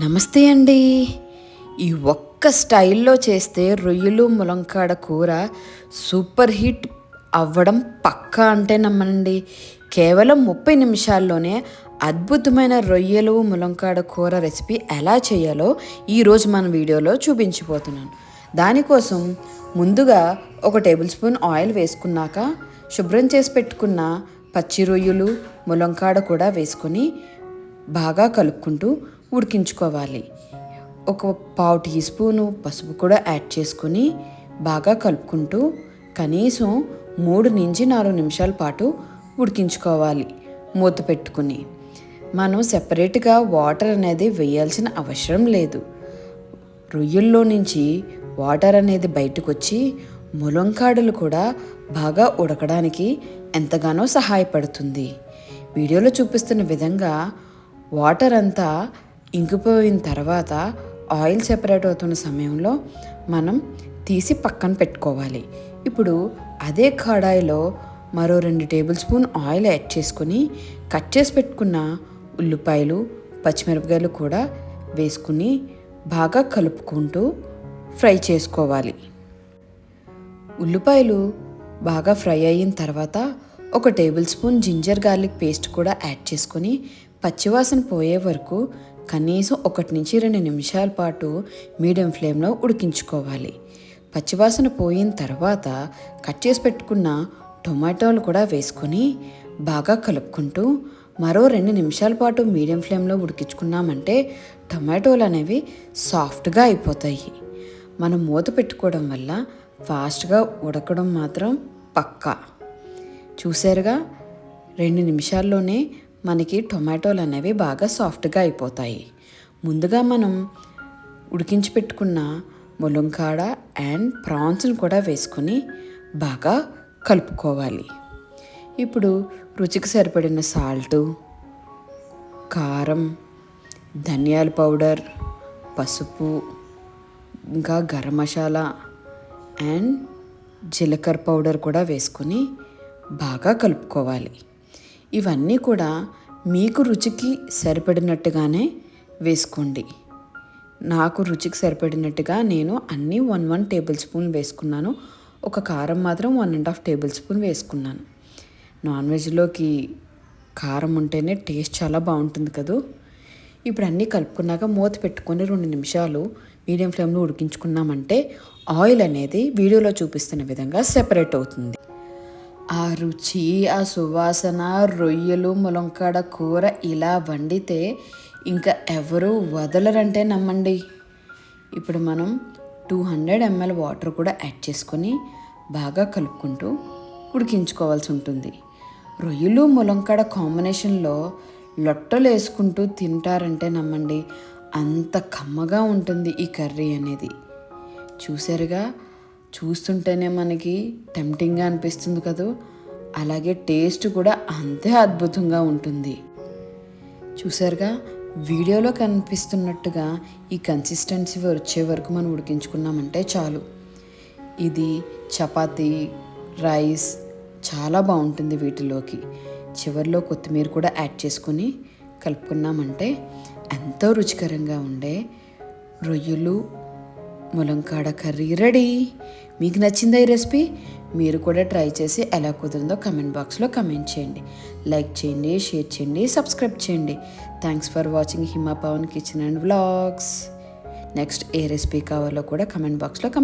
నమస్తే అండి. ఈ ఒక్క స్టైల్లో చేస్తే రొయ్యలు ములంకాడ కూర సూపర్ హిట్ అవ్వడం పక్కా అంటే నమ్మనండి. కేవలం 30 నిమిషాల్లోనే అద్భుతమైన రొయ్యలు ములంకాడ కూర రెసిపీ ఎలా చేయాలో ఈరోజు మన వీడియోలో చూపించిపోతున్నాను. దానికోసం ముందుగా 1 టేబుల్ స్పూన్ ఆయిల్ వేసుకున్నాక శుభ్రం చేసి పెట్టుకున్న పచ్చి రొయ్యలు ములంకాడ కూడా వేసుకొని బాగా కలుపుకుంటూ ఉడికించుకోవాలి. 1/4 టీ స్పూను పసుపు కూడా యాడ్ చేసుకొని బాగా కలుపుకుంటూ కనీసం 3 నుంచి 4 నిమిషాల పాటు ఉడికించుకోవాలి మూత పెట్టుకుని. మనం సెపరేట్గా వాటర్ అనేది వేయాల్సిన అవసరం లేదు. రొయ్యల్లో నుంచి వాటర్ అనేది బయటకు వచ్చి ములంకాడలు కూడా బాగా ఉడకడానికి ఎంతగానో సహాయపడుతుంది. వీడియోలో చూపిస్తున్న విధంగా వాటర్ అంతా ఇంకిపోయిన తర్వాత ఆయిల్ సెపరేట్ అవుతున్న సమయంలో మనం తీసి పక్కన పెట్టుకోవాలి. ఇప్పుడు అదే కడాయిలో మరో 2 టేబుల్ స్పూన్ ఆయిల్ యాడ్ చేసుకొని కట్ చేసి పెట్టుకున్న ఉల్లిపాయలు పచ్చిమిరపకాయలు కూడా వేసుకుని బాగా కలుపుకుంటూ ఫ్రై చేసుకోవాలి. ఉల్లిపాయలు బాగా ఫ్రై అయిన తర్వాత 1 tablespoon ginger garlic paste కూడా యాడ్ చేసుకొని పచ్చివాసన పోయే వరకు కనీసం 1 నుంచి 2 నిమిషాల పాటు మీడియం ఫ్లేమ్లో ఉడికించుకోవాలి. పచ్చివాసన పోయిన తర్వాత కట్ చేసి పెట్టుకున్న టొమాటోలు కూడా వేసుకొని బాగా కలుపుకుంటూ మరో 2 నిమిషాల పాటు మీడియం ఫ్లేమ్లో ఉడికించుకున్నామంటే టొమాటోలు అనేవి సాఫ్ట్గా అయిపోతాయి. మనం మూత పెట్టుకోవడం వల్ల ఫాస్ట్గా ఉడకడం మాత్రం పక్కా. చూసారుగా 2 నిమిషాల్లోనే మనకి టొమాటోలు అనేవి బాగా సాఫ్ట్గా అయిపోతాయి. ముందుగా మనం ఉడికించి పెట్టుకున్న ములంకాడ అండ్ ప్రాన్స్ని కూడా వేసుకొని బాగా కలుపుకోవాలి. ఇప్పుడు రుచికి సరిపడిన సాల్టు, కారం, ధనియాల పౌడర్, పసుపు, ఇంకా గరం మసాలా అండ్ జీలకర్ర పౌడర్ కూడా వేసుకొని బాగా కలుపుకోవాలి. ఇవన్నీ కూడా మీకు రుచికి సరిపడినట్టుగానే వేసుకోండి. నాకు రుచికి సరిపడినట్టుగా నేను అన్నీ 1 టేబుల్ స్పూన్ వేసుకున్నాను. ఒక కారం మాత్రం 1.5 టేబుల్ స్పూన్ వేసుకున్నాను. నాన్ వెజ్లోకి కారం ఉంటేనే టేస్ట్ చాలా బాగుంటుంది కదూ. ఇప్పుడు అన్నీ కలుపుకున్నాక మూత పెట్టుకొని 2 నిమిషాలు మీడియం ఫ్లేమ్లో ఉడికించుకున్నామంటే ఆయిల్ అనేది వీడియోలో చూపిస్తున్న విధంగా సెపరేట్ అవుతుంది. ఆ రుచి, ఆ సువాసన, రొయ్యలు ములంకాడ కూర ఇలా వండితే ఇంకా ఎవరు వదలరంటే నమ్మండి. ఇప్పుడు మనం 200 ml వాటర్ కూడా యాడ్ చేసుకొని బాగా కలుపుకుంటూ ఉడికించుకోవాల్సి ఉంటుంది. రొయ్యలు ములంకాడ కాంబినేషన్లో లొట్టలు వేసుకుంటూ తింటారంటే నమ్మండి, అంత కమ్మగా ఉంటుంది ఈ కర్రీ అనేది. చూసారుగా, చూస్తుంటేనే మనకి టెంప్టింగ్గా అనిపిస్తుంది కదా. అలాగే టేస్ట్ కూడా అంతే అద్భుతంగా ఉంటుంది. చూసారుగా, వీడియోలో కనిపిస్తున్నట్టుగా ఈ కన్సిస్టెన్సీ వచ్చే వరకు మనం ఉడికించుకున్నామంటే చాలు. ఇది చపాతీ, రైస్ చాలా బాగుంటుంది వీటిలోకి. చివరిలో కొత్తిమీర కూడా యాడ్ చేసుకొని కలుపుకున్నామంటే ఎంతో రుచికరంగా ఉండే రొయ్యలు ములంకాడ కర్రీ రెడీ. మీకు నచ్చిందా ఈ రెసిపీ? మీరు కూడా ట్రై చేసి ఎలా కుదిరిందో కమెంట్ బాక్స్లో కమెంట్ చేయండి. లైక్ చేయండి, షేర్ చేయండి, సబ్స్క్రైబ్ చేయండి. Thanks for watching Hima Pawan kitchen and vlogs. Next ఏ రెసిపీ కావాలో కూడా కమెంట్ బాక్స్లో కమెంట్